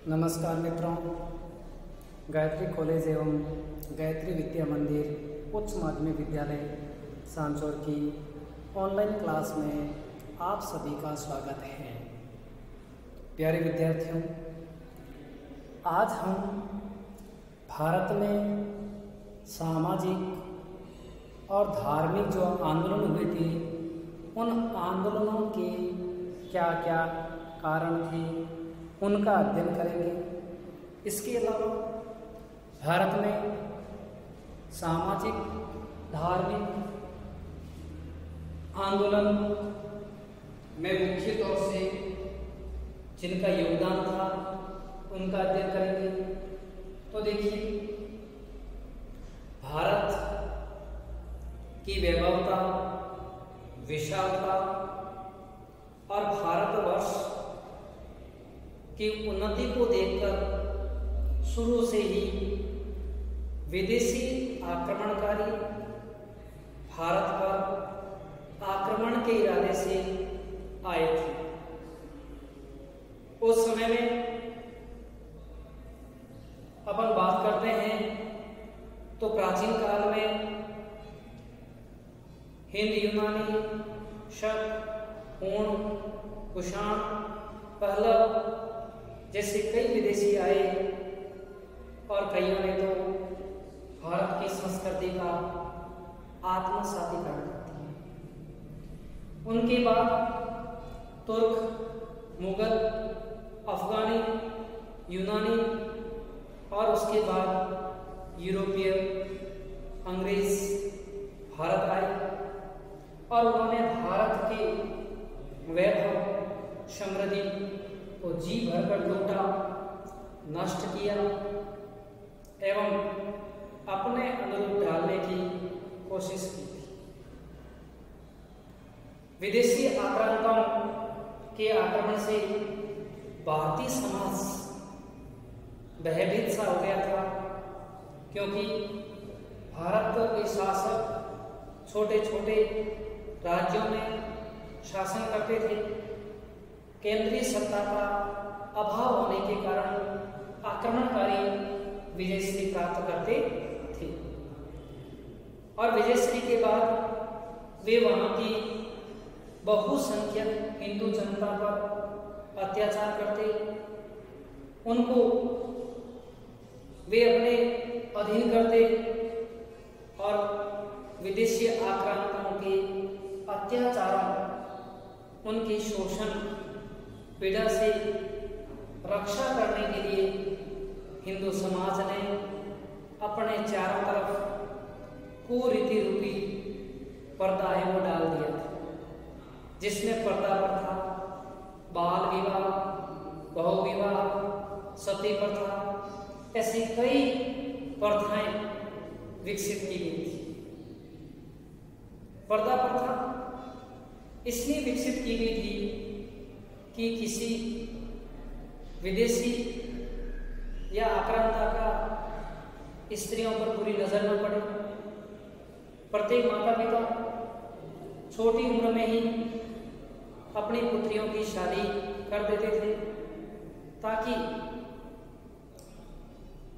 नमस्कार मित्रों, गायत्री कॉलेज एवं गायत्री विद्या मंदिर उच्च माध्यमिक विद्यालय सांचौर की ऑनलाइन क्लास में आप सभी का स्वागत है। प्यारे विद्यार्थियों, आज हम भारत में सामाजिक और धार्मिक जो आंदोलन हुए थे उन आंदोलनों के क्या क्या कारण थे उनका अध्ययन करेंगे। इसके अलावा भारत में सामाजिक धार्मिक आंदोलन में मुख्य तौर से जिनका योगदान था उनका अध्ययन करेंगे। तो देखिए, भारत की वैभवता, विशालता और भारतवर्ष की उन्नति को देखकर शुरू से ही विदेशी आक्रमणकारी भारत पर आक्रमण के इरादे से आए थे। उस समय में अपन बात करते हैं तो प्राचीन काल में हिंद यूनानी, शक, हूण, कुषाण, पहलव जैसे कई विदेशी आए और कईयों ने तो भारत की संस्कृति का आत्मसातीकरण कर दिया। उनके बाद तुर्क, मुगल, अफगानी, यूनानी और उसके बाद यूरोपीय, अंग्रेज भारत आए और उन्होंने भारत के वैभव, समृद्धि को जी भरकर लूटा, नष्ट किया एवं अपने अनुरूप ढालने की कोशिश की थी। विदेशी आक्रांताओं के आक्रमण से भारतीय समाज भयभीत सा हो गया था, क्योंकि भारत के शासक छोटे छोटे राज्यों में शासन करते थे। केंद्रीय सत्ता का अभाव होने के कारण आक्रमणकारी विजयश्री प्राप्त करते थे और विजयश्री के बाद वे वहां की बहुसंख्यक हिंदू जनता पर अत्याचार करते, उनको वे अपने अधीन करते और विदेशी आक्रांताओं के अत्याचारों, उनके शोषण, पीड़ा से रक्षा करने के लिए हिंदू समाज ने अपने चारों तरफ कुरीति रूपी पर्दा है वो डाल दिया था, जिसमें पर्दा पर था बाल विवाह, बहु विवाह, सती प्रथा, ऐसी कई प्रथाएं विकसित की गई थी। पर्दा प्रथा इसलिए विकसित की गई थी कि किसी विदेशी या आक्रांता का स्त्रियों पर बुरी नजर न पड़े। प्रत्येक माता पिता छोटी उम्र में ही अपनी पुत्रियों की शादी कर देते थे ताकि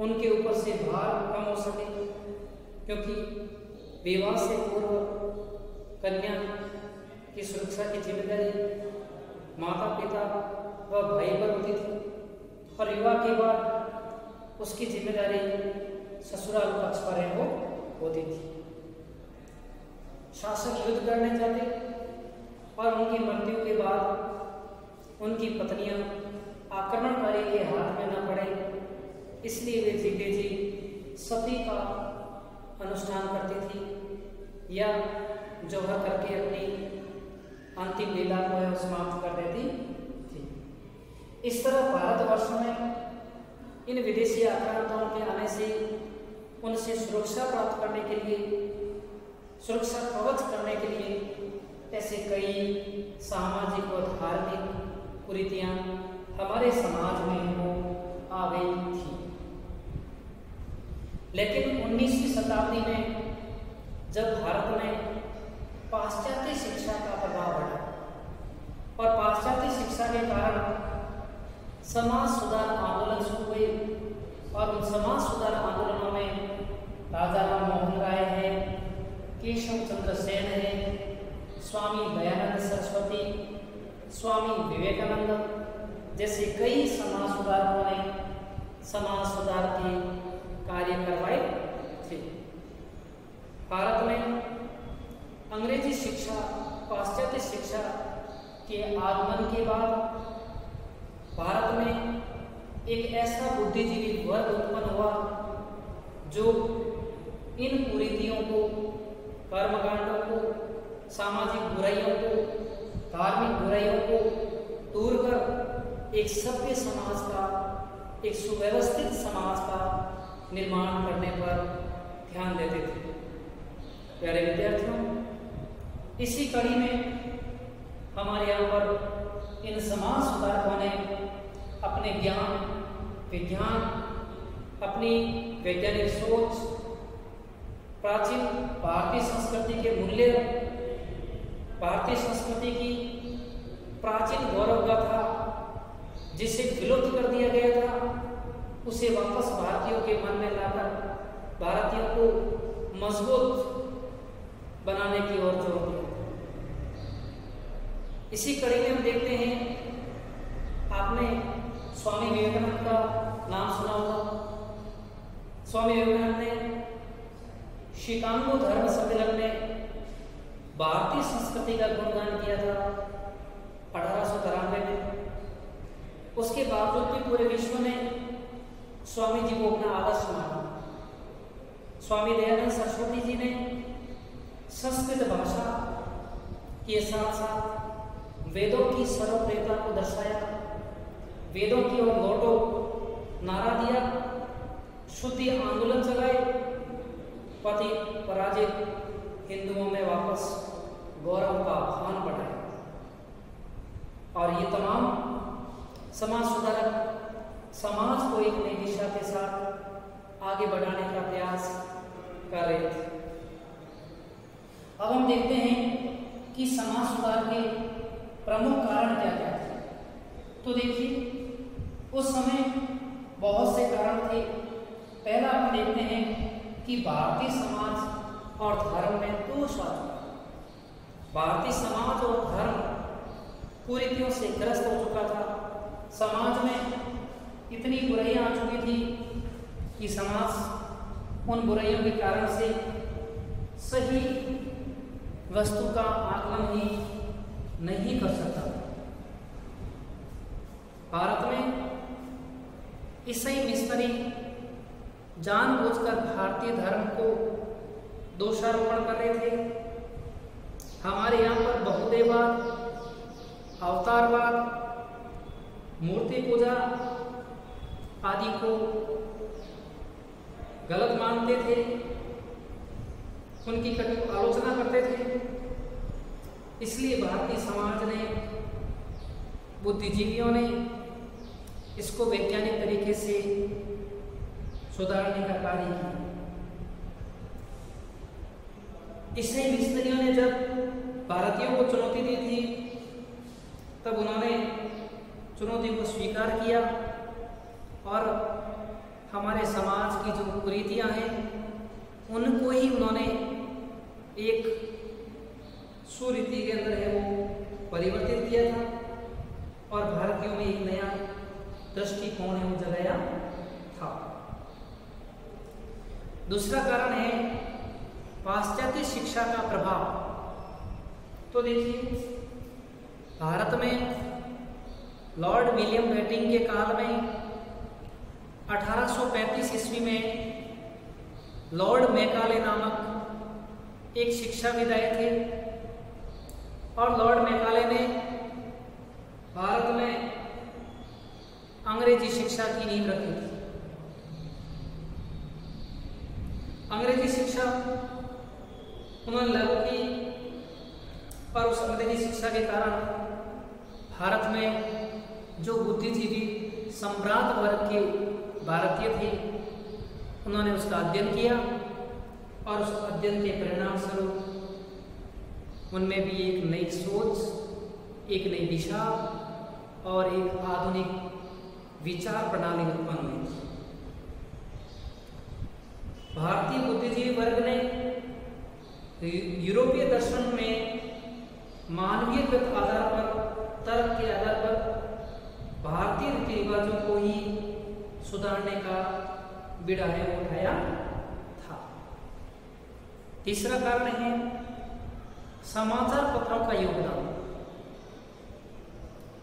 उनके ऊपर से भार कम हो सके, क्योंकि विवाह से पूर्व कन्या की सुरक्षा की जिम्मेदारी माता पिता व भाई पर होती थी और विवाह के बाद उसकी जिम्मेदारी ससुराल पक्ष पर है वो होती थी। शासक युद्ध करने जाते और उनकी मृत्यु के बाद उनकी पत्नियां आक्रमणकारी के हाथ में न पड़े, इसलिए वे जीते जी सती का अनुष्ठान करती थी या जौहर करके अपनी अंतिम लीला को समाप्त कर देती थी। इस तरह भारतवर्ष में इन विदेशी आक्रांताओं के आने से उनसे सुरक्षा प्राप्त करने के लिए, सुरक्षा कवच करने के लिए ऐसे कई सामाजिक और धार्मिक कुरीतियां हमारे समाज में वो आ गई थी। लेकिन 19वीं शताब्दी में जब भारत में पाश्चात्य शिक्षा का प्रभाव बढ़ा और पाश्चात्य शिक्षा के कारण समाज सुधार आंदोलन शुरू हुए और उन समाज सुधार आंदोलनों में राजा राम मोहन राय है, केशव चंद्र सेन है, स्वामी दयानंद सरस्वती, स्वामी विवेकानंद जैसे कई समाज सुधारकों ने समाज सुधार के कार्य करवाए थे। भारत में अंग्रेजी शिक्षा, पाश्चात्य शिक्षा के आगमन के बाद भारत में एक ऐसा बुद्धिजीवी वर्ग उत्पन्न हुआ जो इन कुरीतियों को, कर्मकांडों को, सामाजिक बुराइयों को, धार्मिक बुराइयों को दूर कर एक सभ्य समाज का, एक सुव्यवस्थित समाज का निर्माण करने पर ध्यान देते थे। प्यारे विद्यार्थियों, इसी कड़ी में हमारे यहाँ पर इन समाज सुधारकों ने अपने ज्ञान, विज्ञान, अपनी वैज्ञानिक सोच, प्राचीन भारतीय संस्कृति के मूल्य, भारतीय संस्कृति की प्राचीन गौरव गाथा जिसे विलुप्त कर दिया गया था, उसे वापस भारतीयों के मन में लाकर भारतीयों को मजबूत बनाने की ओर जोर दिया। इसी कड़ी में हम देखते हैं, आपने स्वामी विवेकानंद का नाम सुना होगा। स्वामी विवेकानंद ने शिकागो धर्म सम्मेलन में भारतीय संस्कृति का गुणगान किया था 1893 में। उसके बावजूद भी पूरे विश्व ने स्वामी जी को अपना आदर्श माना। स्वामी दयानंद सरस्वती जी ने संस्कृत भाषा के साथ साथ वेदों की सर्वप्रियता को दर्शाया, वेदों की ओर लौटो नारा दिया, शुद्धि आंदोलन चलाए, पति पराजित हिंदुओं में वापस गौरव का भान बढ़ाया। और ये तमाम समाज सुधारक समाज को एक नई दिशा के साथ आगे बढ़ाने का प्रयास कर रहे थे। अब हम देखते हैं कि समाज सुधार के प्रमुख कारण क्या क्या थे। तो देखिए, उस समय बहुत से कारण थे। पहला हम देखते हैं कि भारतीय समाज और धर्म में दोष आ चुका। भारतीय समाज और धर्म कुरीतियों से ग्रस्त हो चुका था। समाज में इतनी बुराइयां आ चुकी थी कि समाज उन बुराइयों के कारण से सही वस्तु का आकलन ही नहीं कर सकता। भारत में ईसाई मिशनरी जानबूझकर भारतीय धर्म को दोषारोपण कर रहे थे। हमारे यहाँ पर बहुदेववाद, अवतारवाद, मूर्ति पूजा आदि को गलत मानते थे, उनकी कटु आलोचना करते थे। इसलिए भारतीय समाज ने, बुद्धिजीवियों ने इसको वैज्ञानिक तरीके से सुधारने का कार्य किया। ईसाई मिशनरियों ने जब भारतीयों को चुनौती दी थी, तब उन्होंने चुनौती को स्वीकार किया और हमारे समाज की जो कुरीतियां हैं उनको ही उन्होंने एक सुरीति के अंदर है वो परिवर्तित किया था और भारतीयों में एक नया दृष्टिकोण है वो जगाया था। दूसरा कारण है पाश्चात्य शिक्षा का प्रभाव। तो देखिए, भारत में लॉर्ड विलियम बेंटिंक के काल में 1835 ईस्वी में लॉर्ड मैकाले नामक एक शिक्षाविद आए थे और लॉर्ड मैकाले ने भारत में अंग्रेजी शिक्षा की नींव रखी थी। अंग्रेजी शिक्षा उन्होंने लागू की और उस अंग्रेजी शिक्षा के कारण भारत में जो बुद्धिजीवी सम्राट वर्ग के भारतीय थे उन्होंने उसका अध्ययन किया और उस अध्ययन के परिणाम स्वरूप उनमें भी एक नई सोच, एक नई दिशा और एक आधुनिक विचार प्रणाली उत्पन्न हुई। भारतीय बुद्धिजीवी वर्ग ने यूरोपीय दर्शन में मानवीयगत आधार पर, तर्क के आधार पर भारतीय रीति रिवाजों को ही सुधारने का बिड़ाया उठाया था। तीसरा कारण है समाचार पत्रों का योगदान।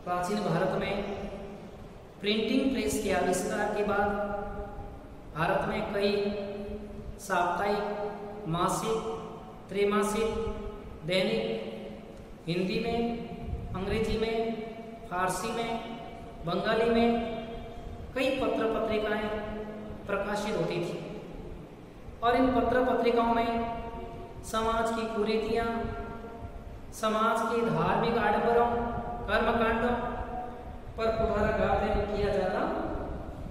प्राचीन भारत में प्रिंटिंग प्रेस के आविष्कार के बाद भारत में कई साप्ताहिक, मासिक, त्रैमासिक, दैनिक हिंदी में, अंग्रेजी में, फारसी में, बंगाली में कई पत्र पत्रिकाएं प्रकाशित होती थी और इन पत्र पत्रिकाओं में समाज की कुरीतियां, समाज के धार्मिक आडंबरों, कर्मकांडों पर कुठाराघात किया जाता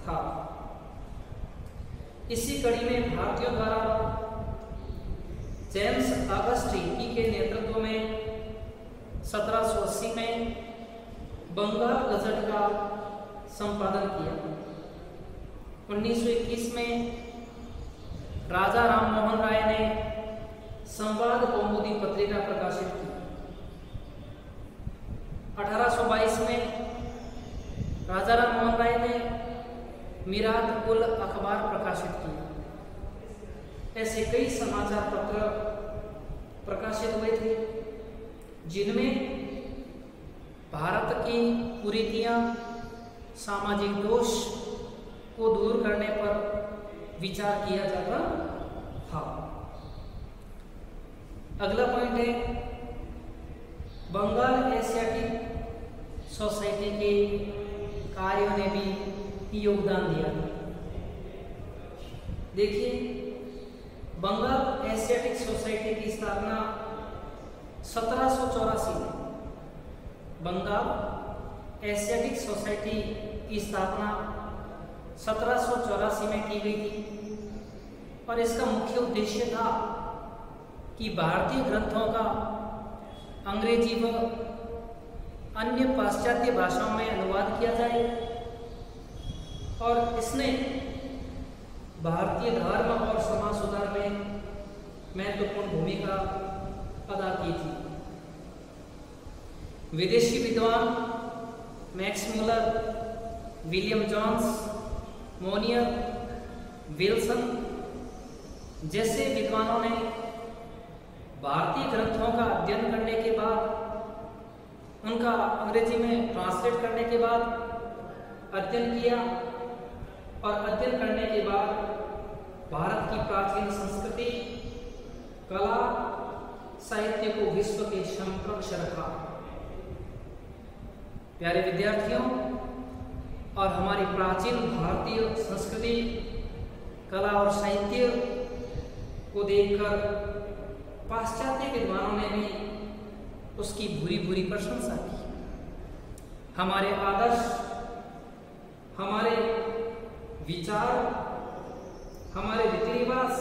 था। इसी कड़ी में भारतीयों द्वारा जेम्स ऑगस्ट हिकी के नेतृत्व में 1780 में बंगाल गजट का संपादन किया। 1921 में राजा राम मोहन राय ने संवाद कौमुदी पत्रिका प्रकाशित की। 1822 में राजा राम मोहन राय ने मिरात उल अखबार प्रकाशित किया। ऐसे कई समाचार पत्र प्रकाशित हुए थे जिनमें भारत की कुरीतियां, सामाजिक दोष को दूर करने पर विचार किया जाता था। अगला पॉइंट है बंगाल एशियाटिक सोसाइटी के कार्यों ने भी योगदान दिया। देखिए, बंगाल एशियाटिक सोसाइटी की स्थापना 1784 में, बंगाल एशियाटिक सोसाइटी की स्थापना 1784 में की गई थी और इसका मुख्य उद्देश्य था कि भारतीय ग्रंथों का अंग्रेजी व अन्य पाश्चात्य भाषाओं में अनुवाद किया जाए और इसने भारतीय धर्म और समाज सुधार में महत्वपूर्ण भूमिका अदा की थी। विदेशी विद्वान Max Muller, William Jones, Monier, Wilson जैसे विद्वानों ने भारतीय ग्रंथों का अध्ययन करने के बाद, उनका अंग्रेजी में ट्रांसलेट करने के बाद अध्ययन किया और अध्ययन करने के बाद भारत की प्राचीन संस्कृति, कला, साहित्य को विश्व के समकक्ष रखा। प्यारे विद्यार्थियों, और हमारी प्राचीन भारतीय संस्कृति, कला और साहित्य को देखकर पाश्चात्य विद्वानों ने भी उसकी बुरी बुरी प्रशंसा की। हमारे आदर्श, हमारे विचार, हमारे रीति रिवाज,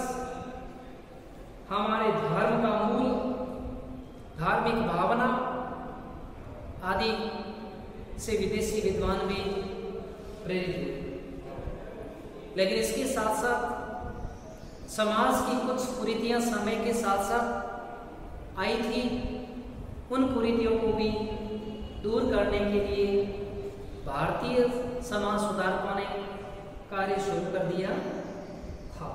हमारे धर्म का मूल, धार्मिक भावना आदि से विदेशी विद्वान भी प्रेरित हुए। लेकिन इसके साथ साथ समाज की कुछ कुरीतियां समय के साथ साथ आई थी। उन कुरीतियों को भी दूर करने के लिए भारतीय समाज सुधारकों ने कार्य शुरू कर दिया था।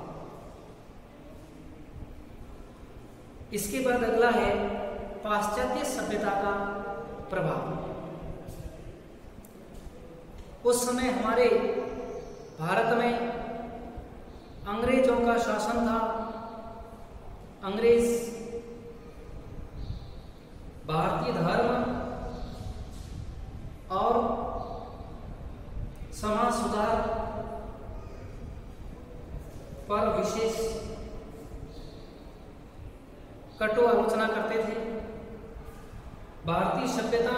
इसके बाद अगला है पाश्चात्य सभ्यता का प्रभाव। उस समय हमारे भारत में अंग्रेजों का शासन था। अंग्रेज भारतीय धर्म और समाज सुधार पर विशेष कटु आलोचना करते थे। भारतीय सभ्यता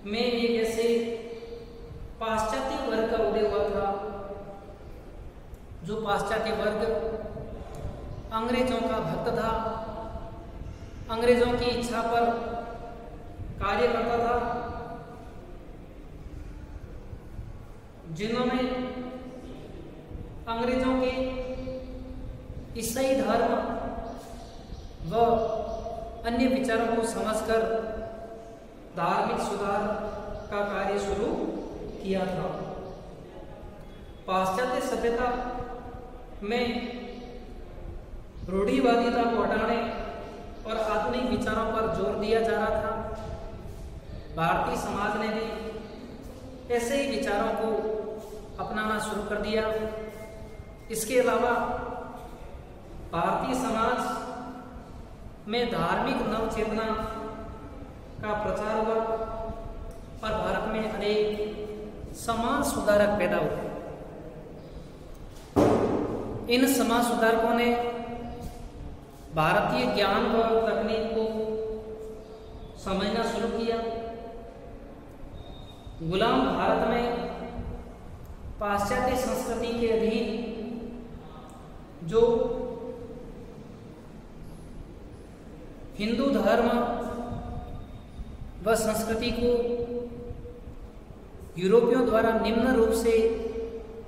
में एक ऐसे पाश्चात्य वर्ग का उदय हुआ था, जो पाश्चात्य वर्ग अंग्रेजों का भक्त था, अंग्रेजों की इच्छा पर कार्य करता था जिन्होंने अंग्रेजों के ईसाई धर्म व अन्य विचारों को समझकर धार्मिक सुधार का कार्य शुरू किया था। पाश्चात्य सभ्यता में रूढ़िवादिता को हटाने और आधुनिक विचारों पर जोर दिया जा रहा था। भारतीय समाज ने भी ऐसे ही विचारों को अपनाना शुरू कर दिया। इसके अलावा भारतीय समाज में धार्मिक नवचेतना का प्रचार हुआ और भारत में अनेक समाज सुधारक पैदा हुए। इन समाज सुधारकों ने भारतीय ज्ञान व तकनीक को समझना शुरू किया। गुलाम भारत में पाश्चात्य संस्कृति के अधीन जो हिंदू धर्म व संस्कृति को यूरोपियों द्वारा निम्न रूप से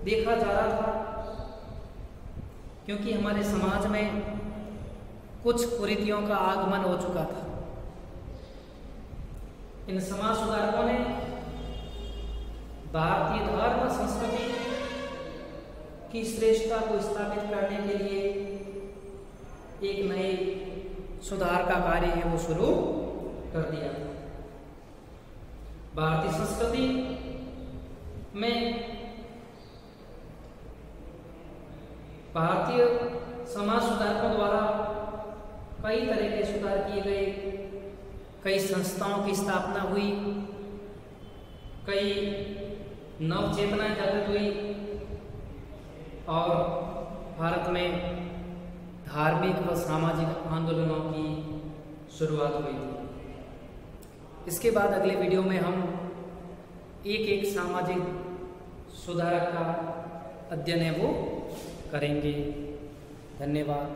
देखा जा रहा था, क्योंकि हमारे समाज में कुछ कुरीतियों का आगमन हो चुका था। इन समाज सुधारकों ने भारतीय धर्म संस्कृति की श्रेष्ठता को स्थापित करने के लिए एक नए सुधार का कार्य है वो शुरू कर दिया। भारतीय संस्कृति में भारतीय समाज सुधारकों द्वारा कई तरह के सुधार किए गए, कई संस्थाओं की स्थापना हुई, कई नव चेतनाएं जागृत हुई और भारत में धार्मिक व सामाजिक आंदोलनों की शुरुआत हुई थी। इसके बाद अगले वीडियो में हम एक एक सामाजिक सुधारक का अध्ययन है वो करेंगे। धन्यवाद।